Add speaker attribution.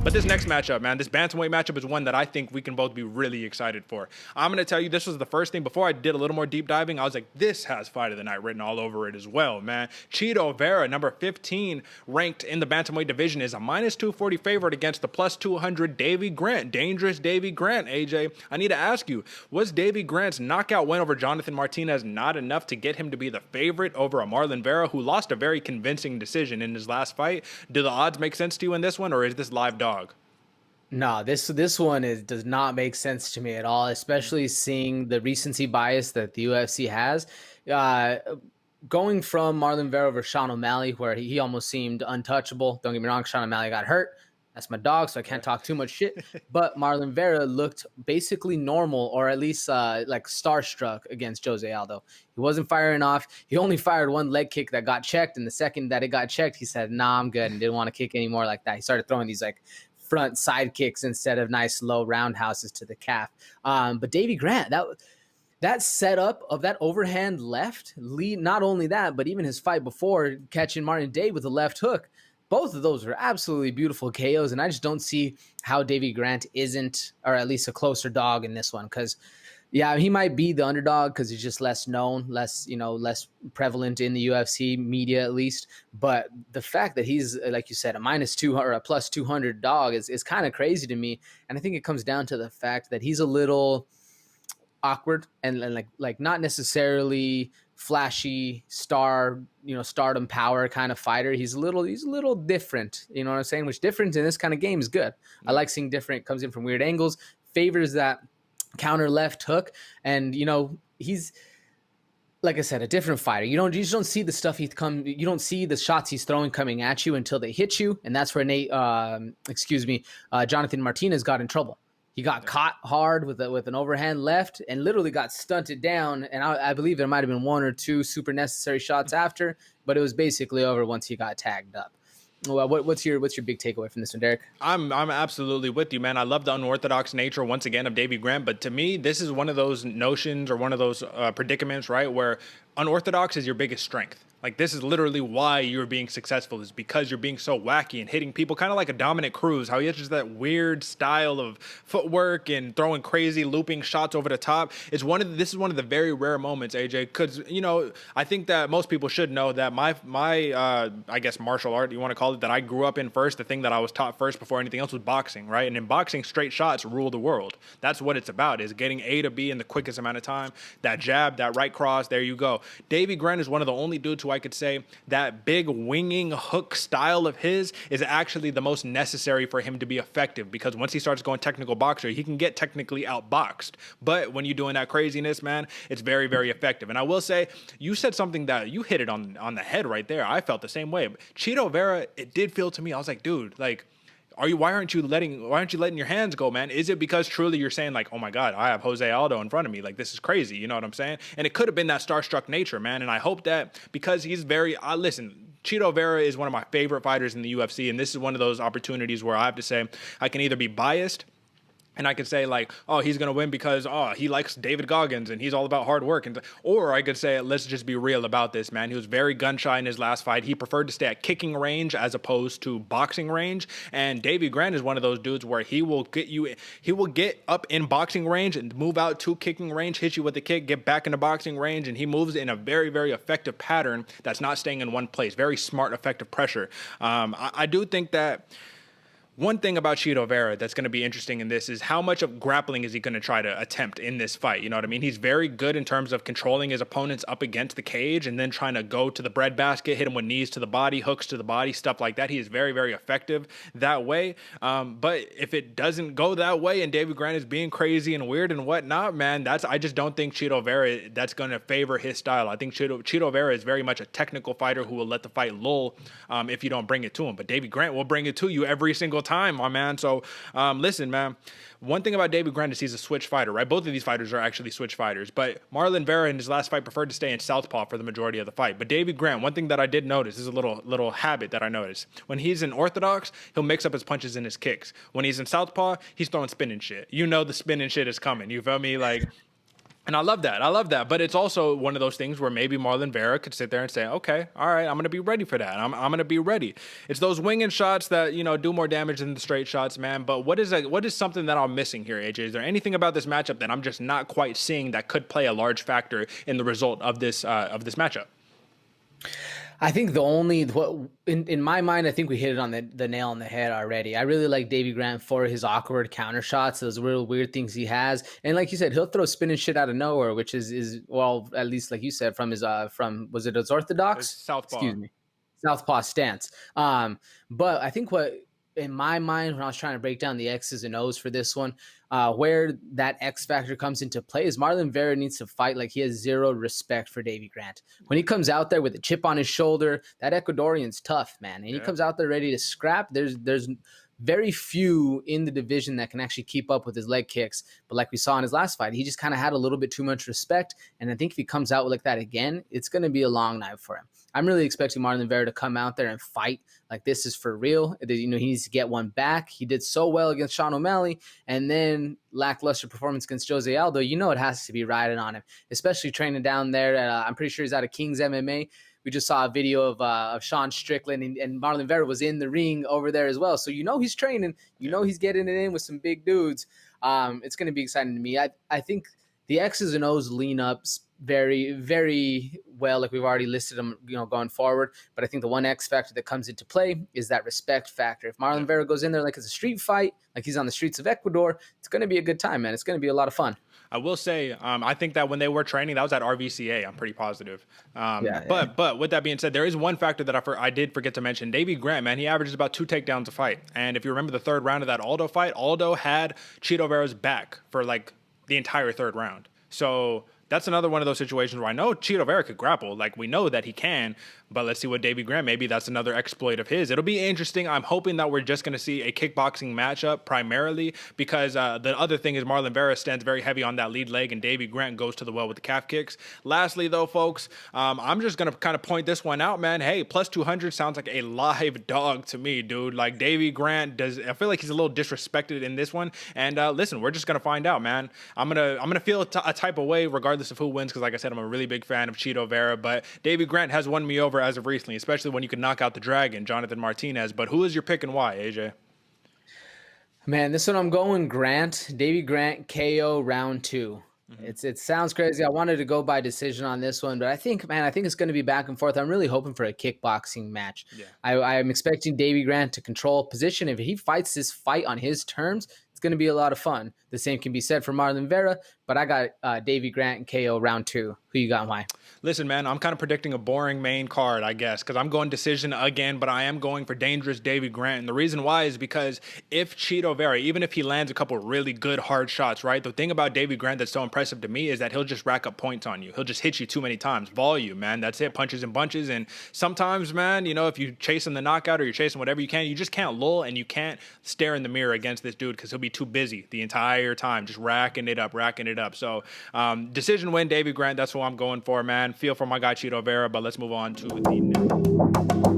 Speaker 1: But this next matchup, man, this bantamweight matchup is one that I think we can both be really excited for. I'm going to tell you, this was the first thing. Before I did a little more deep diving, I was like, this has fight of the night written all over it as well, man. Chito Vera, number 15 ranked in the bantamweight division, is a minus 240 favorite against the plus 200 Davey Grant. Dangerous Davey Grant, AJ. I need to ask you, was Davey Grant's knockout win over Jonathan Martinez not enough to get him to be the favorite over a Marlon Vera, who lost a very convincing decision in his last fight? Do the odds make sense to you in this one, or is this live dog?
Speaker 2: No, this one does not make sense to me at all, especially seeing the recency bias that the UFC has. Uh, Going from Marlon Vera over Sean O'Malley, where he almost seemed untouchable. Don't get me wrong, Sean O'Malley got hurt. That's my dog, so I can't talk too much shit. But Marlon Vera looked basically normal, or at least like starstruck against Jose Aldo. He wasn't firing off. He only fired one leg kick that got checked, and the second that it got checked, he said, "Nah, I'm good," and didn't want to kick anymore like that. He started throwing these like front side kicks instead of nice low roundhouses to the calf. But Davey Grant, that setup of that overhand left lead, not only that, but even his fight before catching Martin Day with a left hook, both of those were absolutely beautiful KOs. And I just don't see how Davey Grant isn't, or at least a closer dog in this one. Because, yeah, he might be the underdog because he's just less known, less prevalent in the UFC media at least. But the fact that he's, like you said, a minus 200 or a plus 200 dog is kind of crazy to me. And I think it comes down to the fact that he's a little awkward and like not necessarily flashy stardom power kind of fighter. He's a little different, you know what I'm saying? Which different in this kind of game is good. I like seeing different, comes in from weird angles, favors that counter left hook, and he's, like I said, a different fighter. You just don't see the stuff you don't see the shots he's throwing coming at you until they hit you, and that's where Jonathan Martinez got in trouble. He got caught hard with an overhand left and literally got stunted down. And I believe there might have been one or two super necessary shots after, but it was basically over once he got tagged up. Well, what's your big takeaway from this one, Derek?
Speaker 1: I'm absolutely with you, man. I love the unorthodox nature once again of Davey Grant, but to me, this is one of those notions or one of those predicaments, right, where unorthodox is your biggest strength. Like, this is literally why you're being successful, is because you're being so wacky and hitting people, kind of like a Dominic Cruz, how he has just that weird style of footwork and throwing crazy looping shots over the top. This is one of the very rare moments, AJ, because, I think that most people should know that my I guess martial art, you want to call it, that I grew up in first, the thing that I was taught first before anything else was boxing, right? And in boxing, straight shots rule the world. That's what it's about, is getting A to B in the quickest amount of time. That jab, that right cross, there you go. Davey Grant is one of the only dudes who I could say that big winging hook style of his is actually the most necessary for him to be effective, because once he starts going technical boxer, he can get technically outboxed. But when you're doing that craziness, man, it's very, very effective. And I will say, you said something that you hit it on the head right there. I felt the same way. Chito Vera, it did feel to me, I was like, dude, like, why aren't you letting your hands go, man? Is it because truly you're saying, like, oh my God, I have Jose Aldo in front of me, like, this is crazy, you know what I'm saying? And it could have been that starstruck nature, man. And I hope that, because he's listen, Chito Vera is one of my favorite fighters in the UFC, and this is one of those opportunities where I have to say I can either be biased, and I could say, like, oh, he's going to win because, he likes David Goggins and he's all about hard work. Or I could say, let's just be real about this, man. He was very gun-shy in his last fight. He preferred to stay at kicking range as opposed to boxing range. And Davey Grant is one of those dudes where he will get up in boxing range and move out to kicking range, hit you with a kick, get back into boxing range. And he moves in a very, very effective pattern that's not staying in one place. Very smart, effective pressure. I do think that one thing about Chito Vera that's going to be interesting in this is how much of grappling is he going to try to attempt in this fight. You know what I mean? He's very good in terms of controlling his opponents up against the cage and then trying to go to the breadbasket, hit him with knees to the body, hooks to the body, stuff like that. He is very, very effective that way. But if it doesn't go that way and David Grant is being crazy and weird and whatnot, man, I just don't think Chito Vera, that's going to favor his style. I think Chito Vera is very much a technical fighter who will let the fight lull if you don't bring it to him. But David Grant will bring it to you every single time, my man. So listen, man, one thing about David Grant is he's a switch fighter, right? Both of these fighters are actually switch fighters, but Marlon Vera in his last fight preferred to stay in southpaw for the majority of the fight. But David Grant, one thing that I did notice is a little habit that I noticed. When he's in orthodox, he'll mix up his punches and his kicks. When he's in southpaw, he's throwing spinning shit. The spinning shit is coming. You feel me? Like, And I love that. I love that. But it's also one of those things where maybe Marlon Vera could sit there and say, okay, all right, I'm going to be ready for that. I'm going to be ready. It's those winging shots that, do more damage than the straight shots, man. But what is something that I'm missing here, AJ? Is there anything about this matchup that I'm just not quite seeing that could play a large factor in the result of this matchup?
Speaker 2: I think in my mind, I think we hit it on the nail on the head already. I really like Davey Grant for his awkward counter shots, those real weird things he has, and like you said, he'll throw spinning shit out of nowhere, which is well, at least like you said, from his was it his orthodox?
Speaker 1: Southpaw.
Speaker 2: Excuse me, southpaw stance. But I think what in my mind when I was trying to break down the X's and O's for this one, where that X factor comes into play is Marlon Vera needs to fight like he has zero respect for Davey Grant. When he comes out there with a chip on his shoulder, that Ecuadorian's tough, man. And he comes out there ready to scrap. There's very few in the division that can actually keep up with his leg kicks. But like we saw in his last fight, he just kind of had a little bit too much respect. And I think if he comes out like that again, it's going to be a long night for him. I'm really expecting Marlon Vera to come out there and fight like this is for real. He needs to get one back. He did so well against Sean O'Malley, and then lackluster performance against Jose Aldo. It has to be riding on him, especially training down there. I'm pretty sure he's out of King's MMA. We just saw a video of Sean Strickland, and Marlon Vera was in the ring over there as well. So he's training. He's getting it in with some big dudes. It's going to be exciting to me. I think the X's and O's lean up very, very well, like we've already listed them, going forward. But I think the one X factor that comes into play is that respect factor. If Marlon Vera goes in there like it's a street fight, like he's on the streets of Ecuador, it's going to be a good time, man. It's going to be a lot of fun.
Speaker 1: I will say, I think that when they were training, that was at RVCA. I'm pretty positive. But with that being said, there is one factor that I did forget to mention. Davey Grant, man, he averages about 2 takedowns a fight. And if you remember the third round of that Aldo fight, Aldo had Chito Vera's back for like the entire third round. So that's another one of those situations where I know Chito Vera could grapple. Like, we know that he can, but let's see what Davey Grant, maybe that's another exploit of his. It'll be interesting. I'm hoping that we're just going to see a kickboxing matchup primarily because the other thing is Marlon Vera stands very heavy on that lead leg and Davey Grant goes to the well with the calf kicks. Lastly, though, folks, I'm just going to kind of point this one out, man. Hey, plus 200 sounds like a live dog to me, dude. Like, Davey Grant I feel like he's a little disrespected in this one. And listen, we're just going to find out, man. I'm gonna feel a type of way regardless of who wins because, like I said, I'm a really big fan of Chito Vera, but Davey Grant has won me over as of recently, especially when you can knock out the Dragon, Jonathan Martinez. But who is your pick and why, AJ?
Speaker 2: Man, this one I'm going Grant. Davey Grant, KO round 2. It sounds crazy. I wanted to go by decision on this one, but I think it's going to be back and forth. I'm really hoping for a kickboxing match. Yeah. I'm expecting Davey Grant to control position. If he fights this fight on his terms, it's going to be a lot of fun. The same can be said for Marlon Vera, but I got Davey Grant and KO round 2. Who you got and why?
Speaker 1: Listen, man, I'm kind of predicting a boring main card, I guess, because I'm going decision again, but I am going for dangerous Davey Grant. And the reason why is because if Chito Vera, even if he lands a couple really good hard shots, right, the thing about Davey Grant that's so impressive to me is that he'll just rack up points on you. He'll just hit you too many times. Volume, man, that's it, punches and bunches. And sometimes, man, if you're chasing the knockout or you're chasing whatever you can, you just can't lull and you can't stare in the mirror against this dude because he'll be too busy the entire time, just racking it up. So decision win, Davey Grant, that's what I'm going for, man. Feel for my guy Chito Vera, but let's move on to the next.